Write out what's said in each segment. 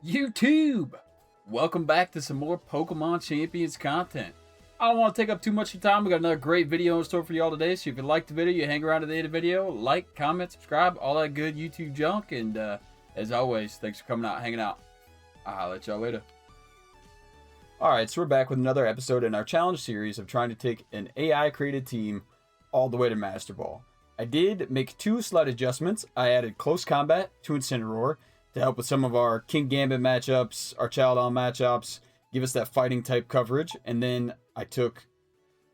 YouTube! Welcome back to some more Pokemon Champions content. I don't want to take up too much of your time. We got another great video in store for y'all today. So if you liked the video, you hang around to the end of the video, like, comment, subscribe, all that good YouTube junk. And as always, thanks for coming out, hanging out. I'll let y'all later. Alright, so we're back with another episode in our challenge series of trying to take an AI-created team all the way to Masterball. I did make two slight adjustments. I added Close Combat to Incineroar to help with some of our King Gambit matchups, our Archaludon matchups, give us that fighting type coverage. And then I took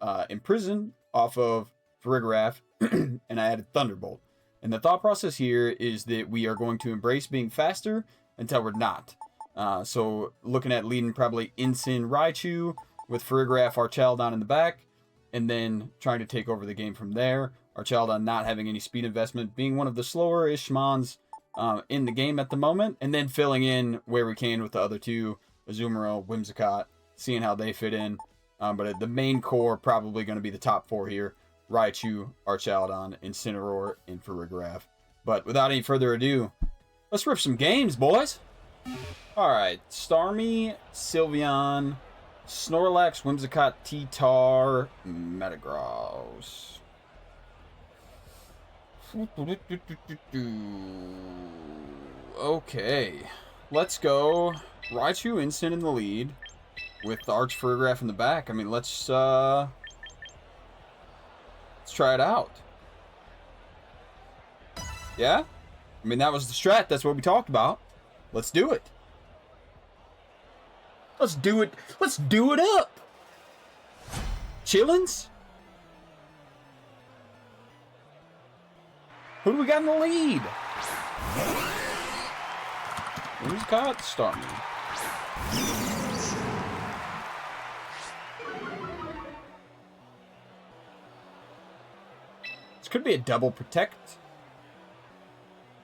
Imprison off of Farigiraf and I added Thunderbolt. And the thought process here is that we are going to embrace being faster until we're not. So looking at leading probably Mega Raichu with Farigiraf, Archaludon in the back, and then trying to take over the game from there. Archaludon not having any speed investment, being one of the slower-ish mons in the game at the moment, and then filling in where we can with the other two, Azumarill, Whimsicott, seeing how they fit in. But the main core probably going to be the top four here: Raichu, Archaludon, Incineroar, and Farigiraf. But without any further ado, let's rip some games, boys! Alright, Starmie, Sylveon, Snorlax, Whimsicott, T-Tar, Metagross. Okay, let's go. Raichu Instant in the lead with the Arch Farigiraf in the back. I mean, let's try it out. Yeah? I mean, that was the strat. That's what we talked about. Let's do it. Let's do it. Let's do it up. Chillins? Who do we got in the lead? Who's got Starmie? This could be a double protect.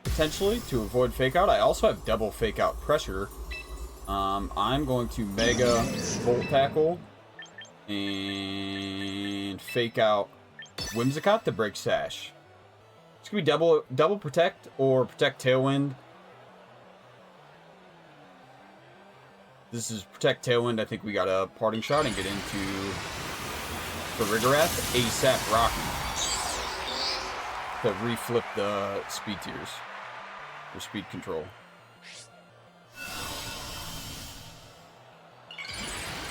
Potentially to avoid fake out. I also have double fake out pressure. I'm going to Mega Volt Tackle and fake out Whimsicott to break Sash. It's gonna be double protect or protect Tailwind. This is protect Tailwind. I think we got a parting shot and get into Farigiraf ASAP Rocky to reflip the speed tiers or speed control.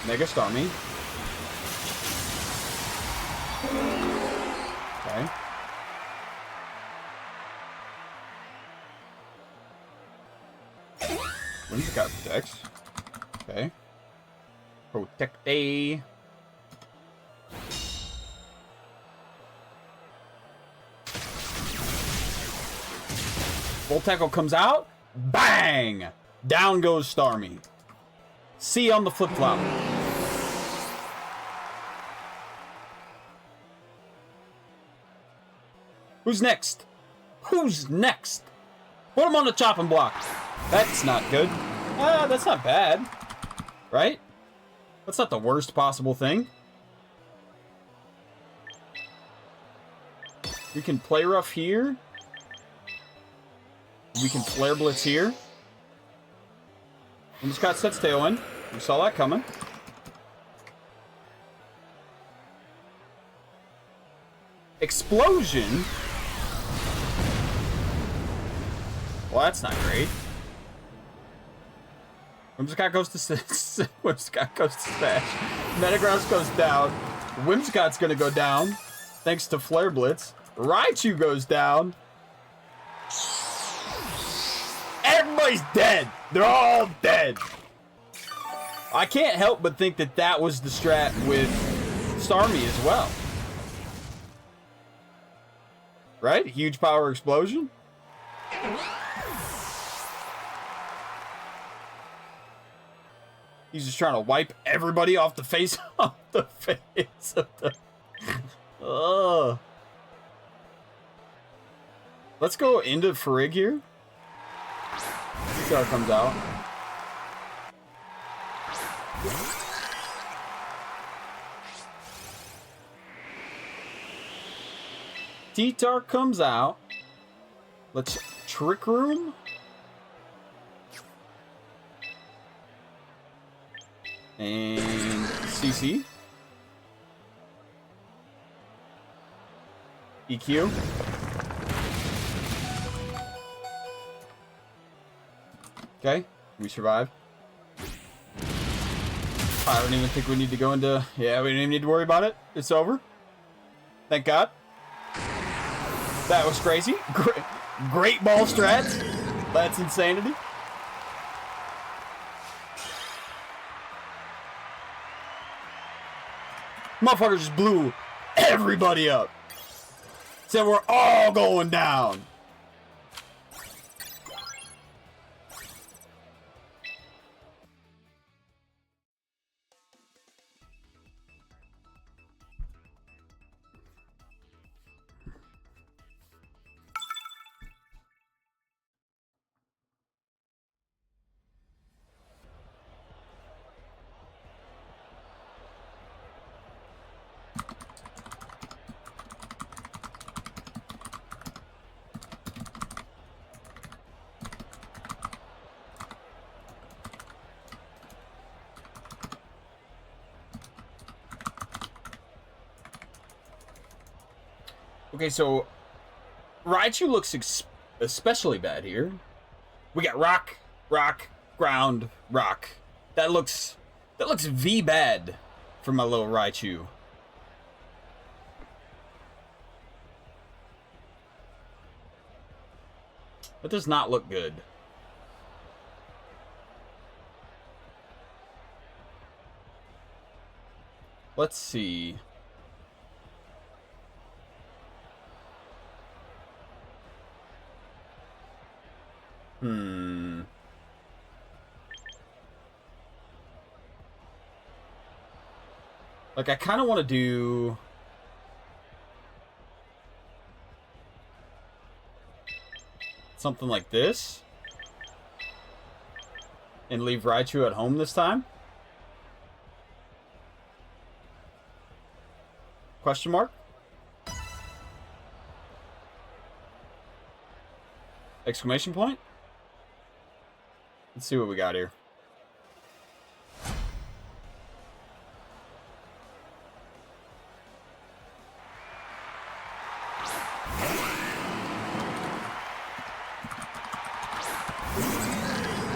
Mega Starmie. Okay. Whimsicott protects. Okay. Protect A. Volt Tackle comes out. Bang! Down goes Starmie. C on the flip-flop. Who's next? Who's next? Put him on the chopping block. That's not good. That's not bad. Right? That's not the worst possible thing. We can play rough here. We can flare blitz here. And just got sets Tailwind. We saw that coming. Explosion. Well, that's not great. Whimsicott goes to Whimsicott goes to Smash. Metagross goes down. Whimsicott's gonna go down, thanks to Flare Blitz. Raichu goes down. Everybody's dead. They're all dead. I can't help but think that that was the strat with Starmie as well. Right? Huge power explosion. He's just trying to wipe everybody off the face of the Ugh. Let's go into Farig here. See how it comes out. T-Tar comes out. Let's Trick Room. And CC. EQ. Okay, we survived. I don't even think we need to go into... Yeah, we don't even need to worry about it. It's over. Thank God. That was crazy. Great ball strats. That's insanity. Motherfucker just blew everybody up. Said we're all going down. Okay, so Raichu looks especially bad here. We got rock, rock, ground, rock. That looks V bad for my little Raichu. That does not look good. Let's see. Like, I kind of want to do... something like this. And leave Raichu at home this time? Question mark? Exclamation point? Let's see what we got here.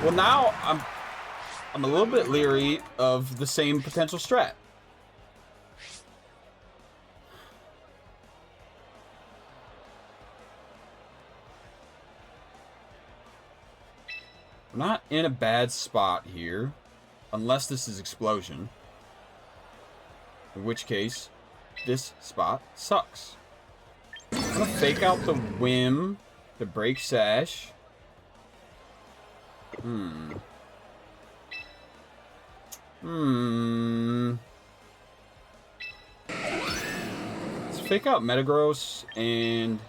Well, now I'm a little bit leery of the same potential strat. We're not in a bad spot here, unless this is Explosion. In which case, this spot sucks. I'm gonna fake out the Whim, the Break Sash. Let's fake out Metagross, and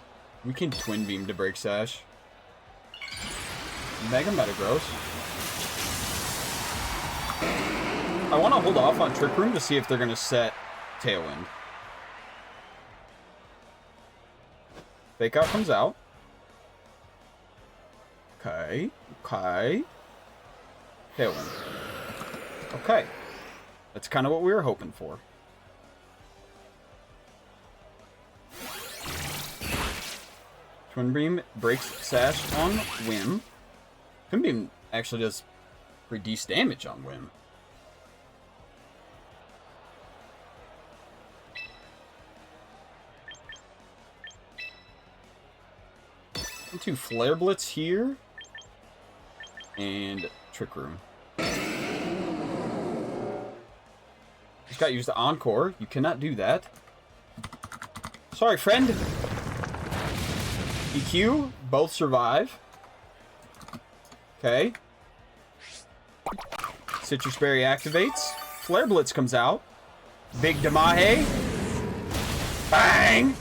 we can Twin Beam to Break Sash. Mega Metagross. I want to hold off on Trick Room to see if they're going to set Tailwind. Fake Out comes out. Okay. Okay. Tailwind. Okay. That's kind of what we were hoping for. Twin Beam breaks Sash on Whim. Twin Beam actually does pretty decent damage on Whim. Into Flare Blitz here. And Trick Room. Just got to use the Encore. You cannot do that. Sorry, friend. EQ. Both survive. Okay. Citrus Berry activates. Flare Blitz comes out. Big Damahe. Bang!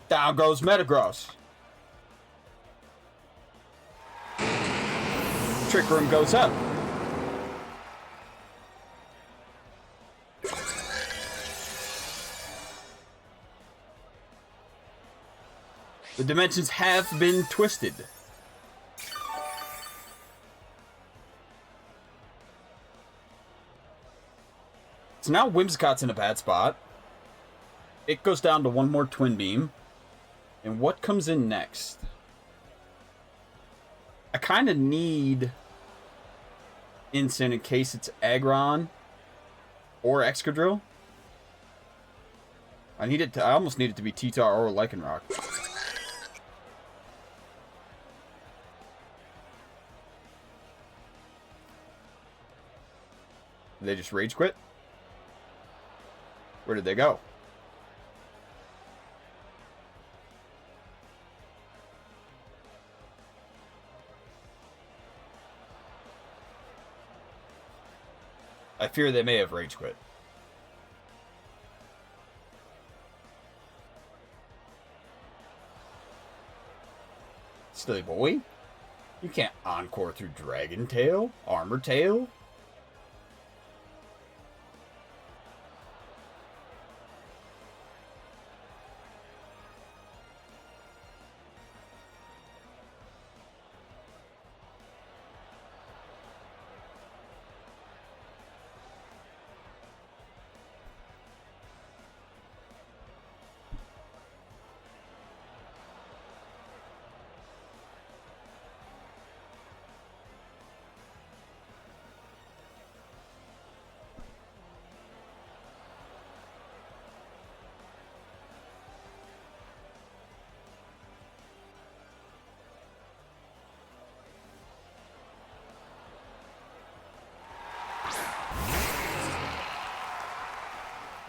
Down goes Metagross. Trick Room goes up. The dimensions have been twisted. So now Whimsicott's in a bad spot. It goes down to one more Twin Beam. And what comes in next? I kind of need Incin in case it's Aggron or Excadrill. I almost need it to be T-Tar or Lycanroc. Did they just rage quit? Where did they go? I fear they may have rage quit. Silly boy. You can't encore through Dragon Tail, Armor Tail.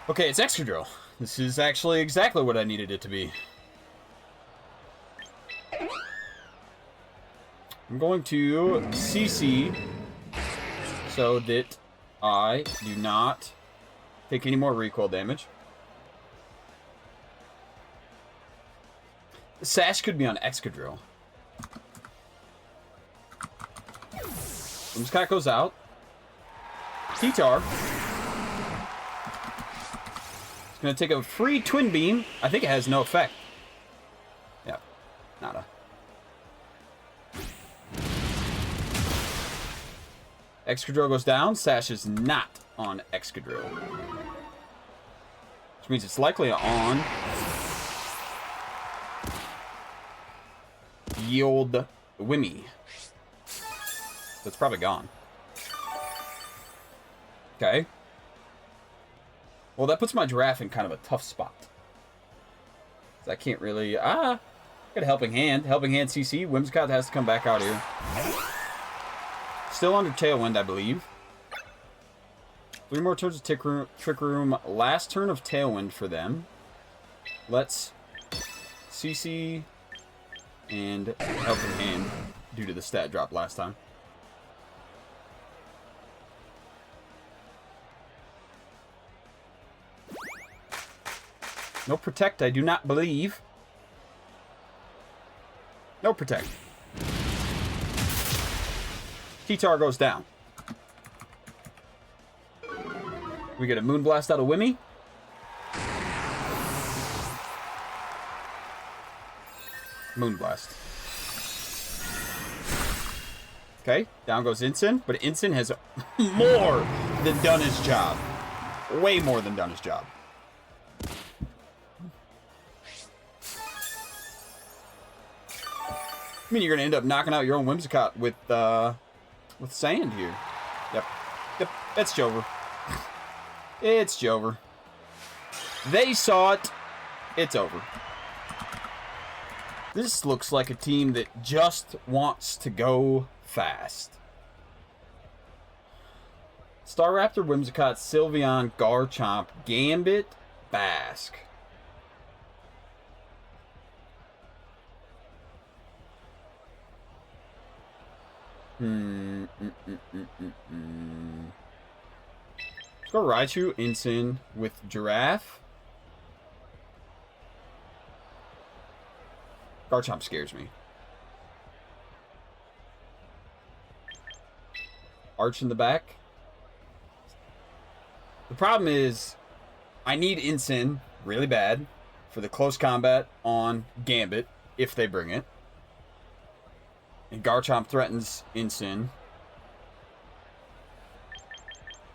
Okay, it's Excadrill. This is actually exactly what I needed it to be. I'm going to CC so that I do not take any more recoil damage. The Sash could be on Excadrill. Whimsicott goes out. T-Tar. Gonna take a free Twin Beam. I think it has no effect. Yeah, nada. Excadrill goes down. Sash is not on Excadrill. Which means it's likely on Yield Wimmy. That's probably gone. Okay. Well, that puts my Giraffe in kind of a tough spot. I can't really... got a Helping Hand. Helping Hand CC. Whimsicott has to come back out here. Still under Tailwind, I believe. 3 more turns of Trick Room. Last turn of Tailwind for them. Let's CC and Helping Hand due to the stat drop last time. No Protect, I do not believe. No Protect. T-Tar goes down. We get a Moonblast out of Wimmy. Moonblast. Okay, down goes Incin, but Incin has more than done his job. Way more than done his job. I mean, you're gonna end up knocking out your own Whimsicott with sand here. Yep, that's Jover. It's Jover. They saw it. It's over. This looks like a team that just wants to go fast. Staraptor, Whimsicott, Sylveon, Garchomp, Gambit, Basque. Let's go Raichu, Incin with Giraffe. Garchomp scares me. Arch in the back. The problem is, I need Incin really bad for the close combat on Gambit, if they bring it. And Garchomp threatens Incin.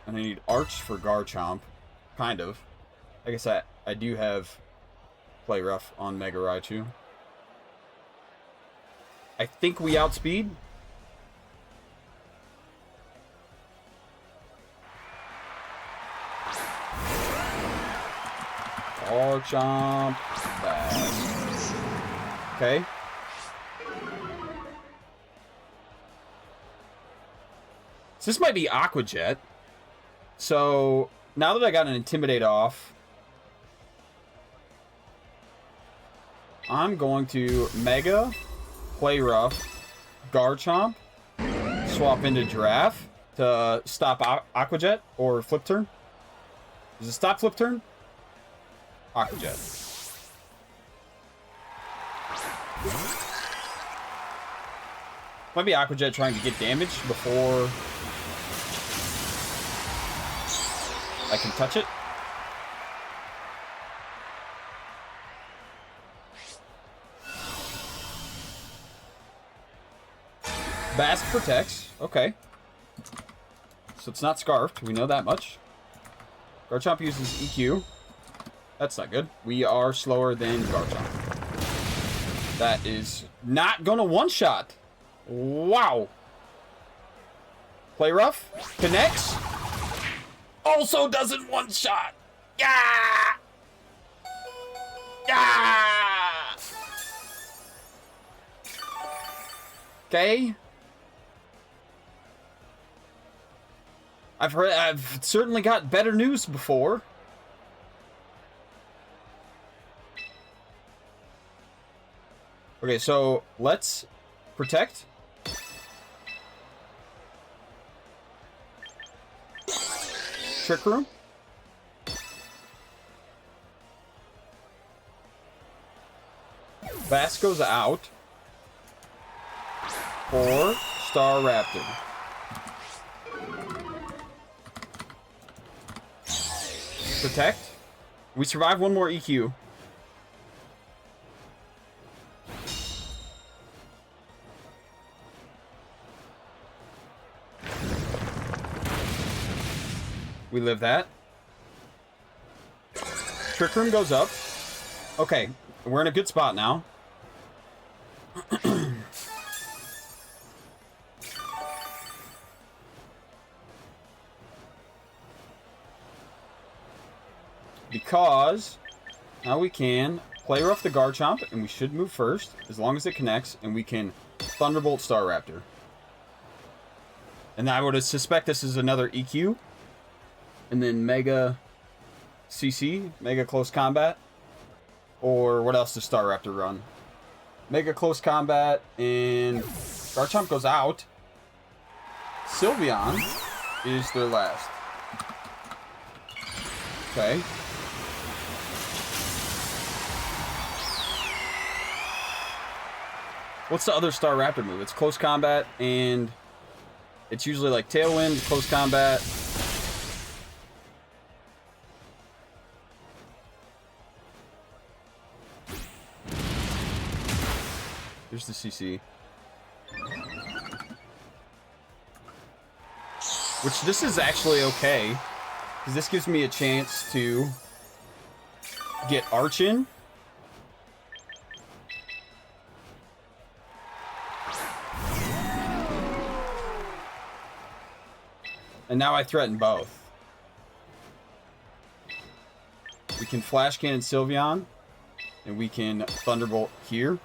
And I need Arch for Garchomp. Kind of. I guess I do have Play Rough on Mega Raichu. I think we outspeed. Chomp. Bad. Okay. So this might be Aqua Jet. So now that I got an Intimidate off, I'm going to Mega, Play Rough, Garchomp, swap into Giraffe to stop Aqua Jet or Flip Turn. Does it stop Flip Turn? Aqua Jet. Might be Aqua Jet trying to get damage before I can touch it. Bask protects. Okay. So it's not Scarfed. We know that much. Garchomp uses EQ. That's not good. We are slower than Garchomp. That is not going to one-shot. Wow. Play Rough. Connects. Also doesn't one-shot. Yeah! Yeah! Okay. I've certainly got better news before. Okay, so let's protect. Trick Room. Bass goes out for Star Raptor. Protect. We survive one more EQ. We live that. Trick Room goes up. Okay, we're in a good spot now. Because now we can Play Rough the Garchomp, and we should move first, as long as it connects, and we can Thunderbolt Staraptor. And I would suspect this is another EQ. And then Mega CC, Mega Close Combat. Or what else does Staraptor run? Mega Close Combat, and Garchomp goes out. Sylveon is their last. Okay. What's the other Staraptor move? It's Close Combat, and it's usually like Tailwind, Close Combat. Here's the CC. Which this is actually okay, because this gives me a chance to get Archin. And now I threaten both. We can Flash Cannon Sylveon, and we can Thunderbolt here.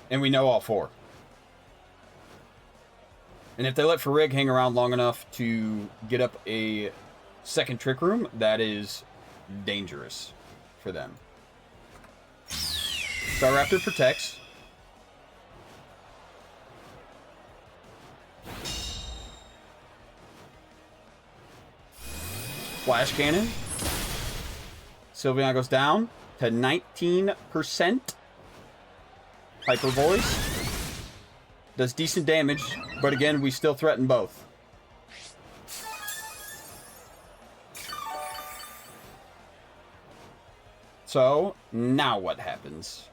And we know all four. And if they let Farig hang around long enough to get up a second Trick Room, that is dangerous for them. Staraptor protects. Flash Cannon. Sylveon goes down to 19%. Hyper Voice. Does decent damage, but again, we still threaten both. So, now what happens?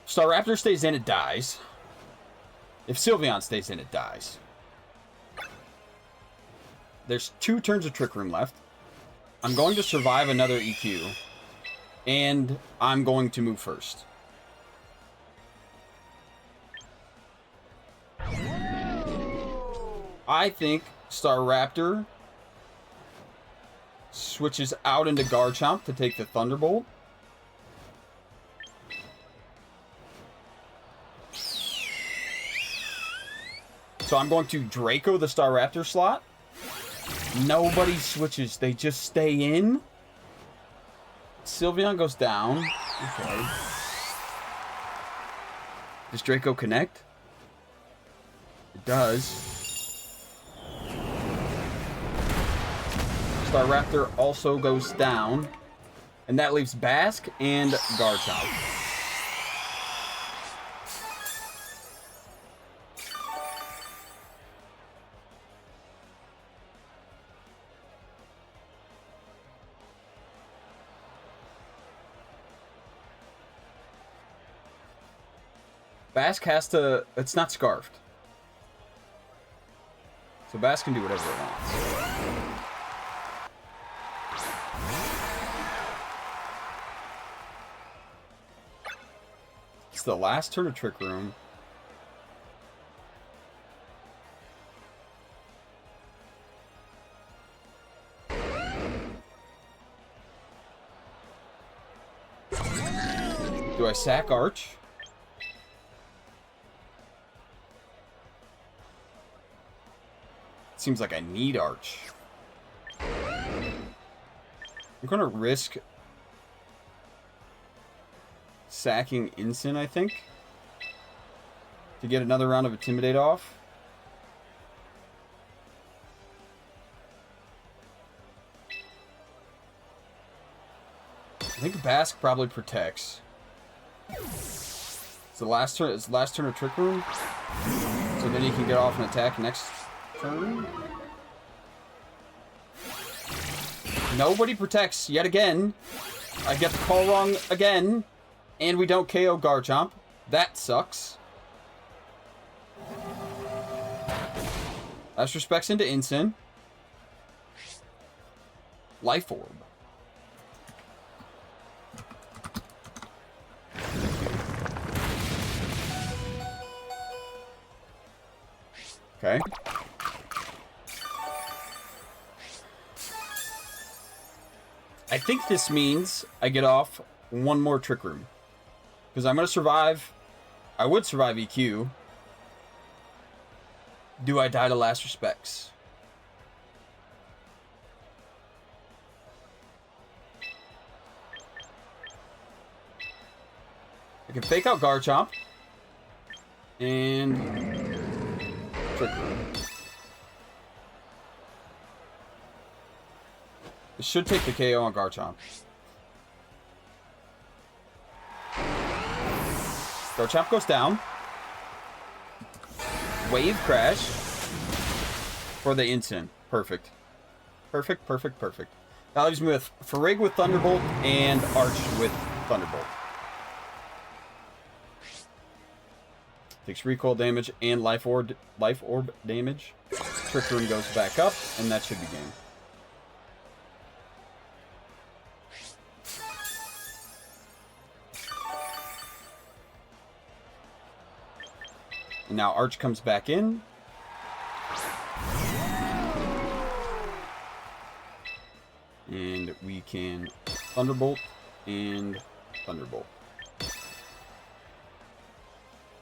Staraptor stays in, it dies. If Sylveon stays in, it dies. There's 2 turns of Trick Room left. I'm going to survive another EQ. And I'm going to move first. I think Staraptor switches out into Garchomp to take the Thunderbolt. So I'm going to Draco the Staraptor slot. Nobody switches. They just stay in. Sylveon goes down. Okay. Does Draco connect? It does. Staraptor also goes down. And that leaves Basque and Garchomp. Basque has to... It's not scarfed. So Basque can do whatever it wants. It's the last turn of Trick Room. Do I sack Arch? Seems like I need Arch. I'm gonna risk sacking Incin, I think, to get another round of Intimidate off. I think Basque probably protects. It's the last turn. It's the last turn of Trick Room, so then he can get off and attack next turn. Nobody protects yet again. I get the call wrong again, and we don't KO Garchomp. That sucks. Last respects into Incin. Life Orb. Okay. I think this means I get off one more Trick Room. Because I'm going to survive. I would survive EQ. Do I die to Last Respects? I can fake out Garchomp. And Trick Room. It should take the KO on Garchomp. Garchomp goes down. Wave Crash for the Incin. Perfect. Perfect, perfect, perfect. That leaves me with Farig with Thunderbolt and Arch with Thunderbolt. Takes recoil damage and life orb damage. Trick Room goes back up, and that should be game. And now Arch comes back in. And we can Thunderbolt and Thunderbolt.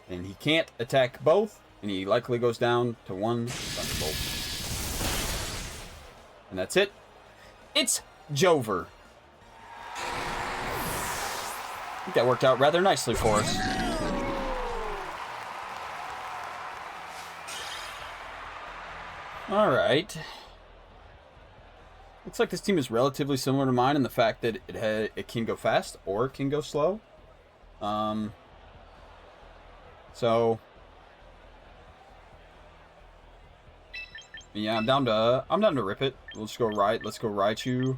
And he can't attack both, and he likely goes down to one Thunderbolt. And that's it. It's Jover. I think that worked out rather nicely for us. Alright. Looks like this team is relatively similar to mine in the fact that it can go fast or it can go slow. So yeah, I'm down to rip it. Let's go Raichu.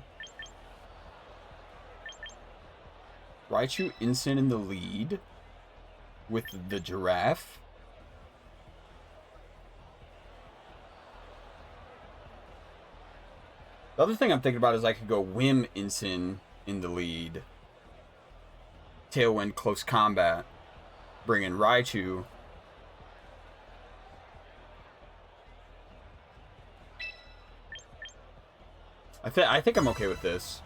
Raichu Incin in the lead with the Giraffe. The other thing I'm thinking about is I could go Whim Incin in the lead. Tailwind close combat. Bring in Raichu. I think I'm okay with this.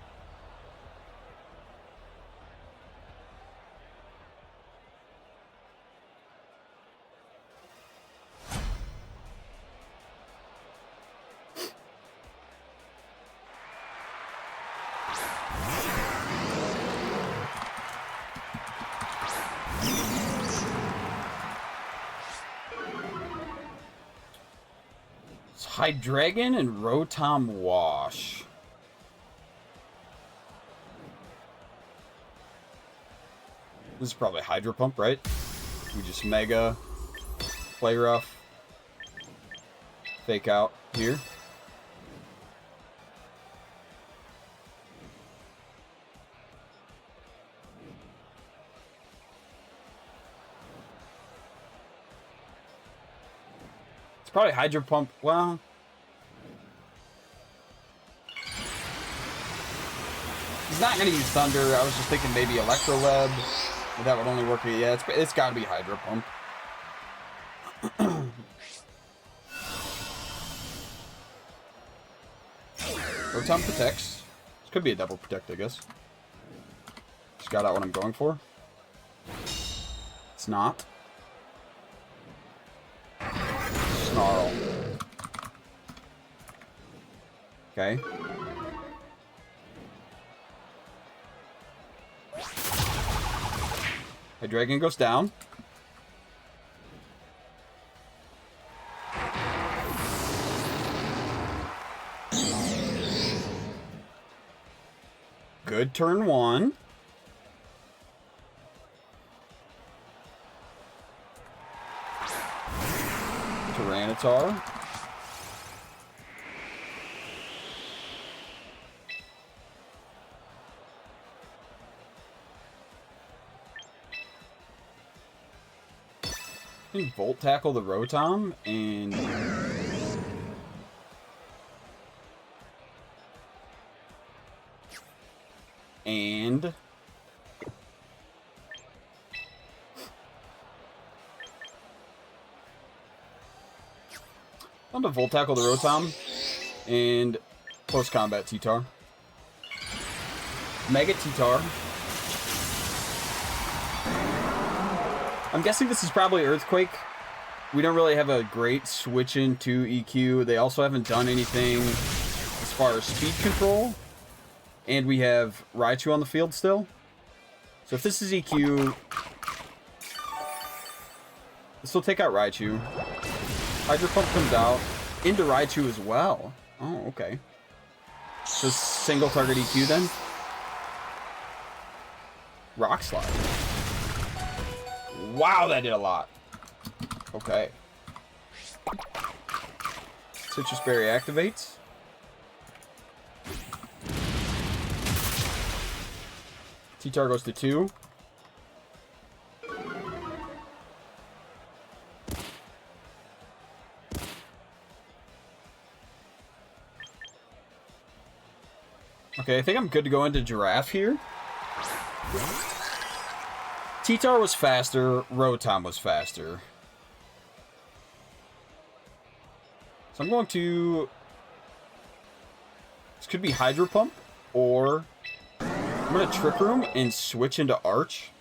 It's Hydreigon and Rotom Wash. This is probably Hydro Pump, right? We just Mega, Play Rough, Fake Out here. It's probably Hydro Pump. Well, he's not going to use Thunder. I was just thinking maybe Electrolab. That would only work. Yeah, it's got to be Hydro Pump. Rotom protects. This could be a double protect, I guess. Just got out what I'm going for. It's not. Snarl. Okay. Hydreigon goes down. Good turn one. Tyranitar. Volt Tackle the Rotom and I'm gonna Volt Tackle the Rotom and close combat T-Tar. Mega T-Tar. I'm guessing this is probably Earthquake. We don't really have a great switch into EQ. They also haven't done anything as far as speed control. And we have Raichu on the field still. So if this is EQ, this will take out Raichu. Hydro Pump comes out. Into Raichu as well. Oh, okay. So single target EQ then. Rock Slide. Wow, that did a lot. Okay. Citrus Berry activates. T-Tar goes to 2. Okay, I think I'm good to go into Giraffe here. T-Tar was faster, Rotom was faster. So I'm going to... This could be Hydro Pump, or... I'm going to Trick Room and switch into Arch.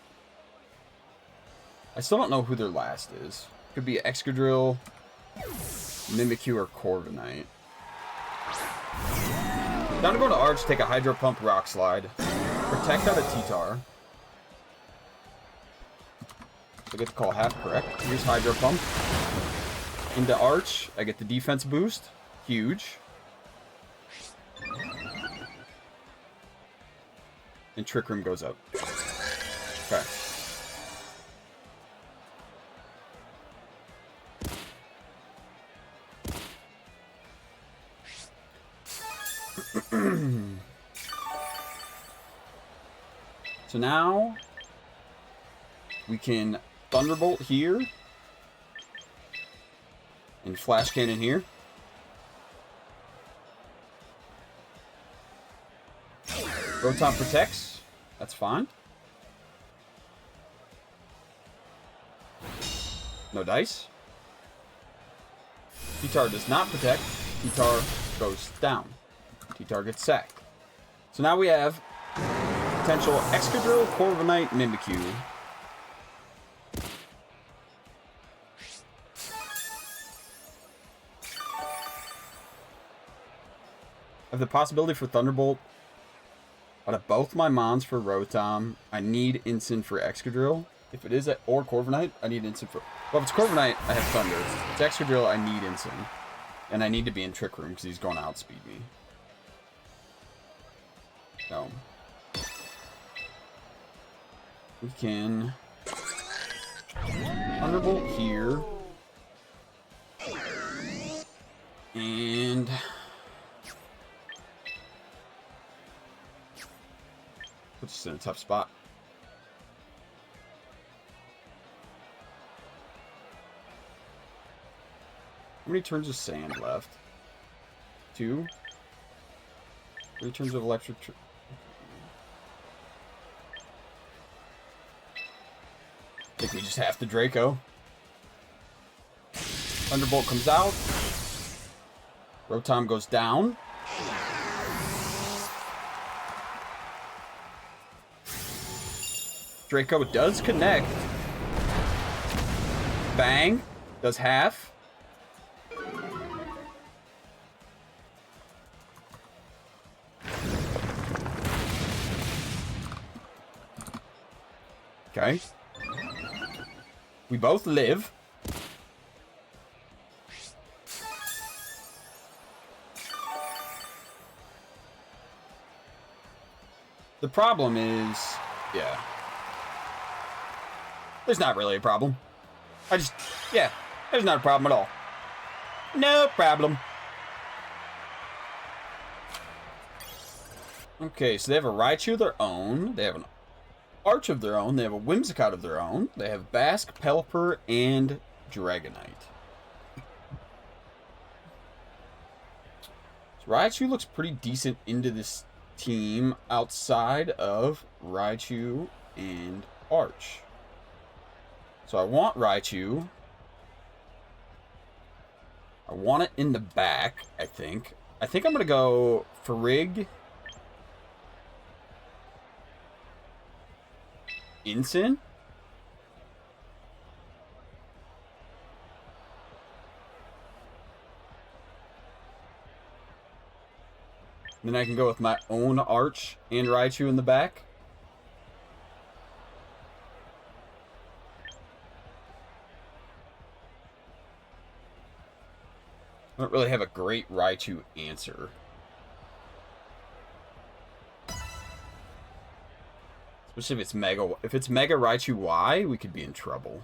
I still don't know who their last is. Could be Excadrill, Mimikyu, or Corviknight. Now to go to Arch, take a Hydro Pump, Rock Slide. Protect out a T-Tar. So I get to call half correct. Here's Hydro Pump. Into Arch, I get the defense boost. Huge. And Trick Room goes up. Okay. So now we can Thunderbolt here and Flash Cannon here. Rotom protects. That's fine. No dice. T-Tar does not protect. T-Tar goes down. T-Tar gets sacked. So now we have potential Excadrill, Corviknight, Mimikyu. I have the possibility for Thunderbolt. Out of both my Mons for Rotom, I need Incin for Excadrill. If it is or Corviknight, I need Incin for... Well, if it's Corviknight, I have Thunder. If it's Excadrill, I need Incin. And I need to be in Trick Room because he's going to outspeed me. So. We can... Thunderbolt here. And... puts us in a tough spot. How many turns of sand left? 2? 3 turns of electric... I think we just have to Draco. Thunderbolt comes out. Rotom goes down. Draco does connect. Bang. Does half. Okay. We both live. The problem is... yeah. There's not really a problem. Yeah, there's not a problem at all. No problem. Okay, so they have a Raichu of their own. They have an Arch of their own. They have a Whimsicott of their own. They have Basque, Pelipper, and Dragonite. So Raichu looks pretty decent into this team outside of Raichu and Arch. So I want Raichu. I want it in the back, I think. I think I'm going to go Farig. Incin. Then I can go with my own Arch and Raichu in the back. I don't really have a great Raichu answer. Especially if it's Mega Raichu Y, we could be in trouble.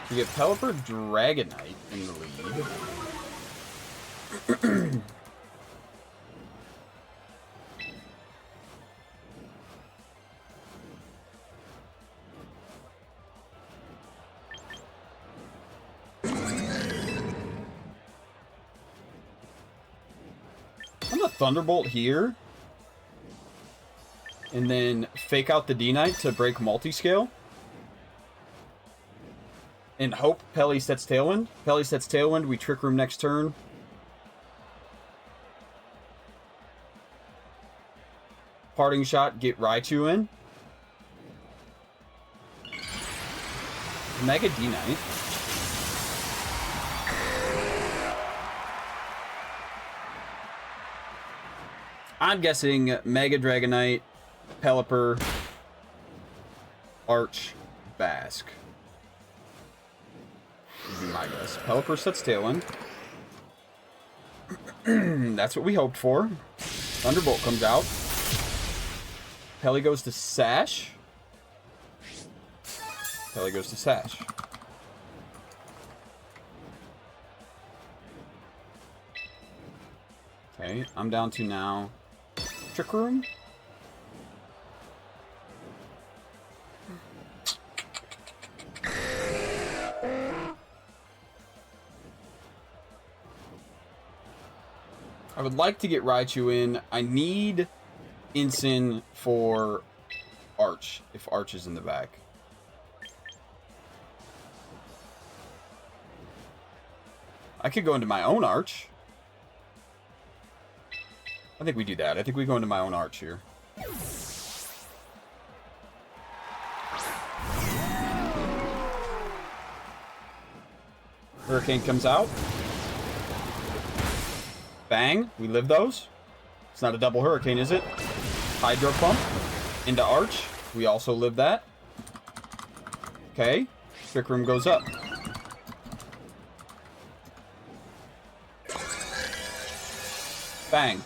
We get Pelipper Dragonite in the lead. I'm gonna Thunderbolt here. And then fake out the D-Knight to break multi-scale. And hope Pelly sets Tailwind. Pelly sets Tailwind, we Trick Room next turn. Parting Shot, get Raichu in. Mega D-Knight. I'm guessing Mega Dragonite, Pelipper, Arch, Basque. Would be my guess. Pelipper sets Tailwind. That's what we hoped for. Thunderbolt comes out. Pelly goes to Sash. Pelly goes to Sash. Okay, I'm down to now Trick Room. I would like to get Raichu in. I need Incin for Arch, if Arch is in the back. I could go into my own Arch. I think we do that. I think we go into my own Arch here. Hurricane comes out. Bang. We live those. It's not a double Hurricane, is it? Hydro Pump into Arch. We also live that. Okay. Trick Room goes up. Bang.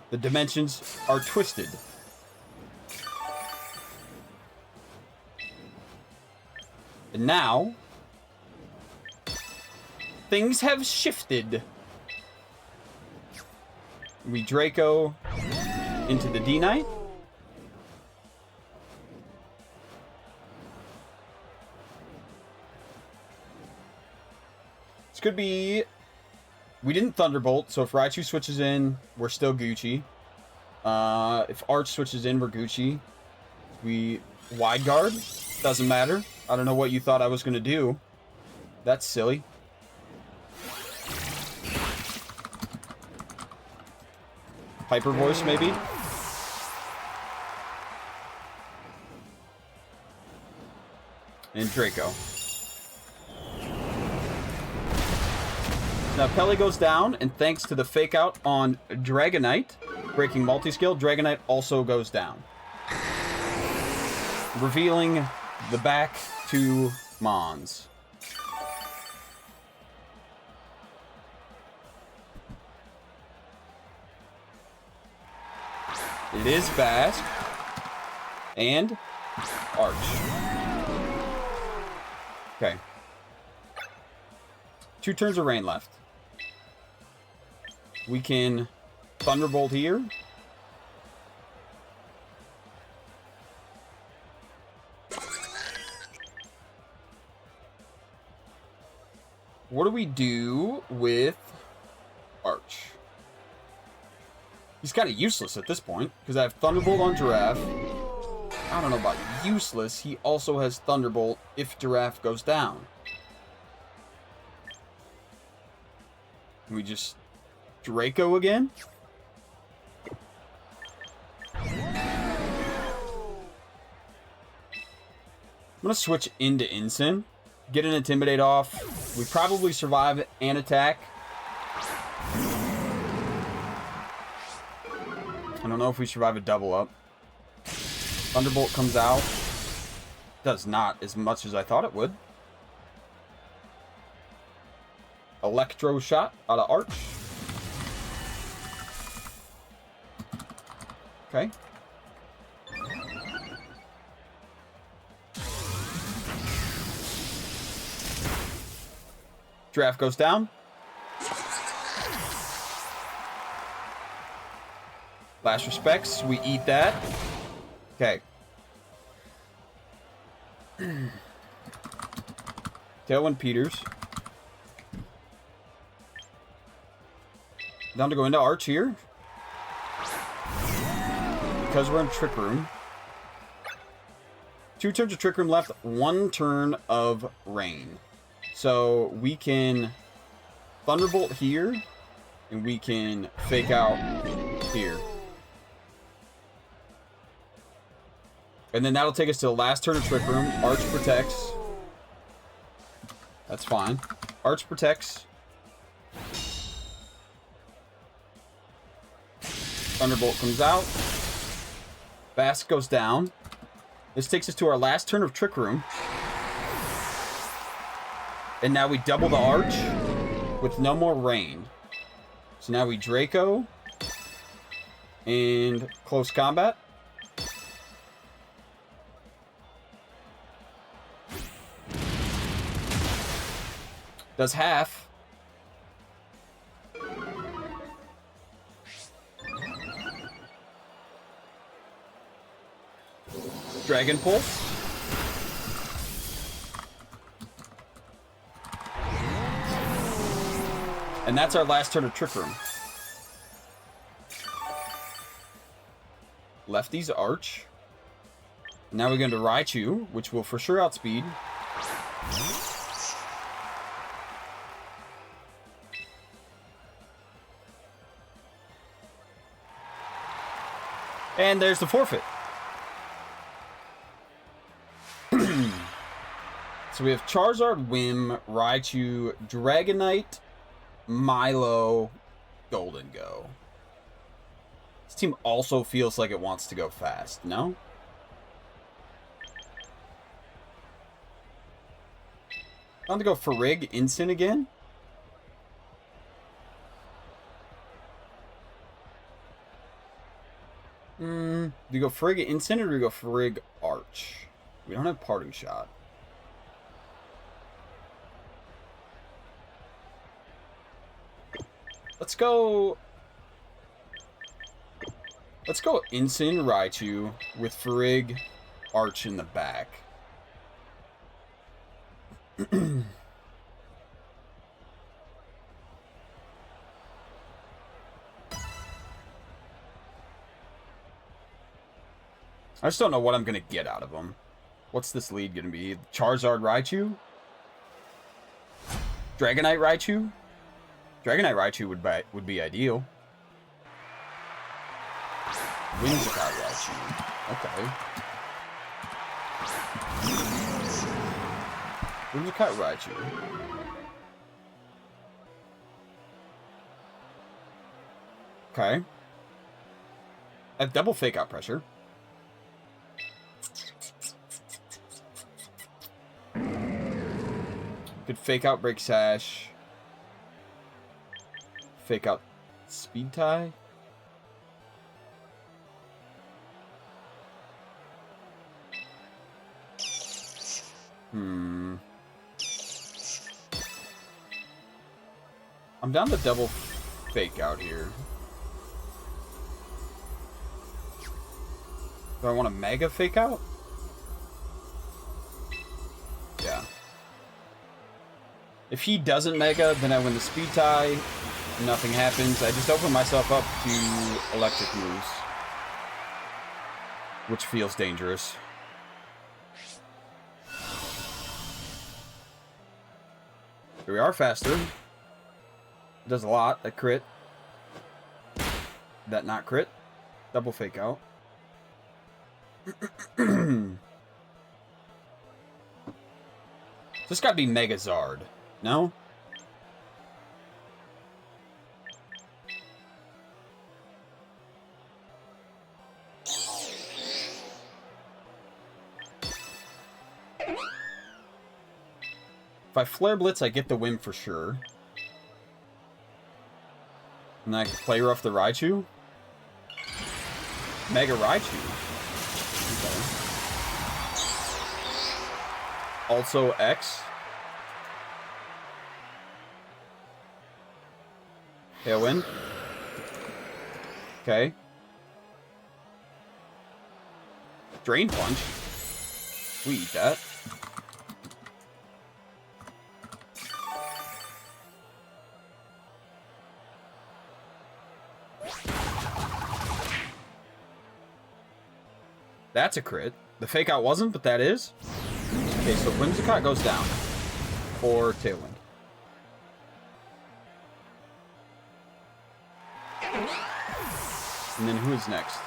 The dimensions are twisted. And now, things have shifted. We Draco into the D-Knight. This could be... We didn't Thunderbolt, so if Raichu switches in, we're still Gucci. If Arch switches in, we're Gucci. We Wide Guard. Doesn't matter. I don't know what you thought I was going to do. That's silly. Hyper Voice, maybe? And Draco. Now, Pele goes down, and thanks to the fake out on Dragonite, breaking multi-skill, Dragonite also goes down. Revealing the back to Mons. It is Basque. And Arch. Okay. 2 turns of rain left. We can Thunderbolt here. What do we do with Arch? He's kind of useless at this point, because I have Thunderbolt on Giraffe. I don't know about useless. He also has Thunderbolt if Giraffe goes down. Can we just Draco again? I'm going to switch into Incin. Get an Intimidate off. We probably survive an attack. I don't know if we survive a double up. Thunderbolt comes out. Does not as much as I thought it would. Electro Shot out of Arch. Okay. Giraffe goes down. Last respects, we eat that. Okay. Tailwind Peters. Down to go into Arch here. Because we're in Trick Room. 2 turns of Trick Room left, 1 turn of Rain. So we can Thunderbolt here, and we can fake out here. And then that'll take us to the last turn of Trick Room. Arch protects. That's fine. Arch protects. Thunderbolt comes out. Basque goes down. This takes us to our last turn of Trick Room. And now we double the Arch with no more Rain. So now we Draco and Close Combat. Does half. Dragon Pulse. And that's our last turn of Trick Room. Lefty's Arch. Now we're going to Raichu, which will for sure outspeed. And there's the forfeit. So we have Charizard, Whim, Raichu, Dragonite, Milo, Golden Go. This team also feels like it wants to go fast, no? I want to go Farig, Incin again. Do we go Farig, Incin, or do we go Farig, Arch? We don't have Parting Shot. Let's go Incin Raichu with Farig Arch in the back. I just don't know what I'm going to get out of them. What's this lead going to be? Charizard Raichu? Dragonite Raichu? Dragonite Raichu would be ideal. Whimsicott Raichu. Okay. Whimsicott Raichu. Okay. I have double Fake Out Pressure. Could Fake Out Break Sash. Fake Out Speed Tie. I'm down to double Fake Out here. Do I want a Mega Fake Out? Yeah. If he doesn't Mega, then I win the Speed Tie. Nothing happens. I just open myself up to electric moves, which feels dangerous. Here we are, faster. Does a lot. That crit. That not crit. Double Fake Out. This gotta be Mega Zard. No? If I Flare Blitz, I get the Whim for sure. And I can Play Rough the Raichu. Mega Raichu. Okay. Also X. Tailwind. Okay. Drain Punch. We eat that. That's a crit. The Fake Out wasn't, but that is. Okay, so Whimsicott goes down. For Tailwind. And then who is next?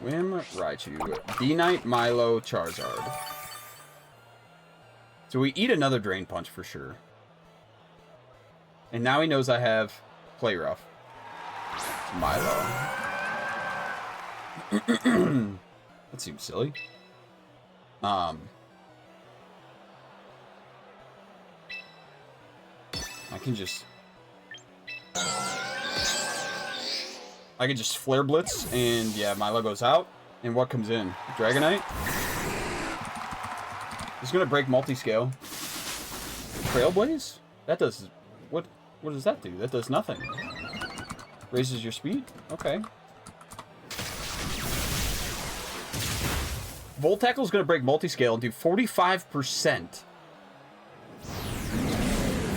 Whim, Raichu, D-Knight, Milo, Charizard. So we eat another Drain Punch for sure. And now he knows I have Play Rough. Milo. That seems silly. I can just Flare Blitz, and yeah, Milo goes out. And what comes in? Dragonite? It's gonna break Multiscale. Trailblaze? That does... What does that do? That does nothing. Raises your speed? Okay. Volt Tackle is going to break multi-scale and do 45%.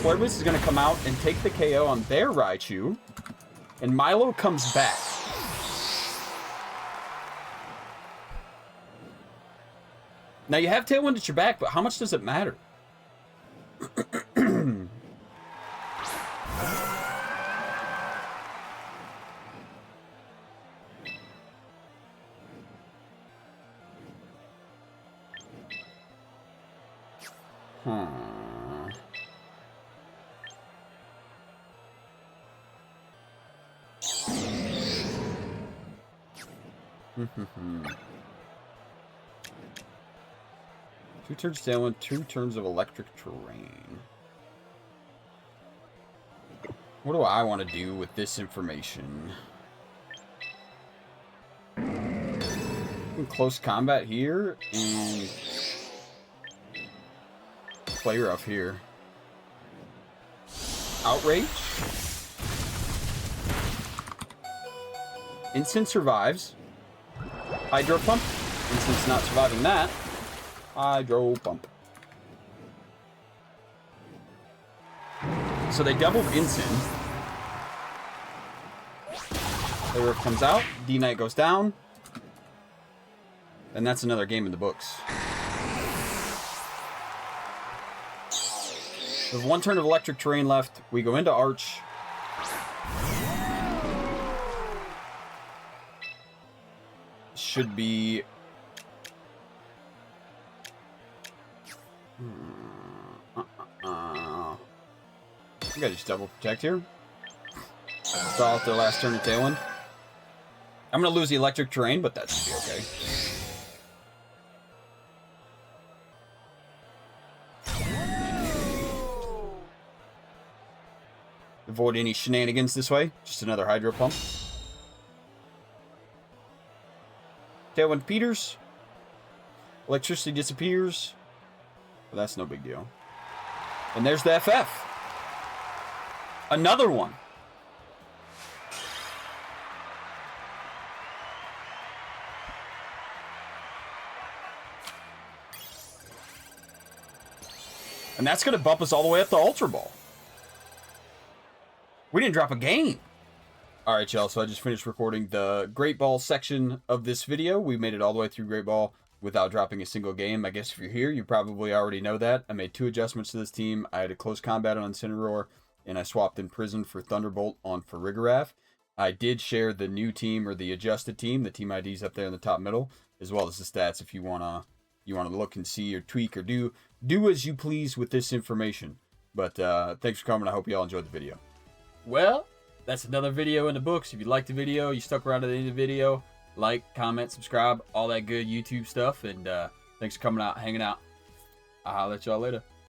Flare Blitz is going to come out and take the KO on their Raichu. And Milo comes back. Now, you have Tailwind at your back, but how much does it matter? Two turns Tailwind, 2 turns of electric terrain. What do I want to do with this information? Close combat here and play rough here. Outrage. Instant survives. Hydro Pump. Instant's not surviving that. Hydro Pump. So they doubled Incin. Play comes out. D-Knight goes down. And that's another game in the books. With 1 turn of electric terrain left, we go into Arch. Should be... I think I just double protect here. Stall out their last turn of Tailwind. I'm going to lose the electric terrain, but that should be okay. Avoid any shenanigans this way. Just another Hydro Pump. Tailwind Peters. Electricity disappears. But that's no big deal. And there's the FF. Another one. And that's going to bump us all the way up to Ultra Ball. We didn't drop a game. All right, y'all. So I just finished recording the Great Ball section of this video. We made it all the way through Great Ball without dropping a single game. I guess if you're here, you probably already know that. I made 2 adjustments to this team. I had a close combat on Incineroar, and I swapped Imprison for Thunderbolt on Farigiraf. I did share the new team, or the adjusted team. The team ID's up there in the top middle, as well as the stats if you wanna look and see or tweak or do as you please with this information. But thanks for coming. I hope you all enjoyed the video. Well, that's another video in the books. If you liked the video, you stuck around to the end of the video, like, comment, subscribe, all that good YouTube stuff. And thanks for coming out, hanging out. I'll holler at y'all later.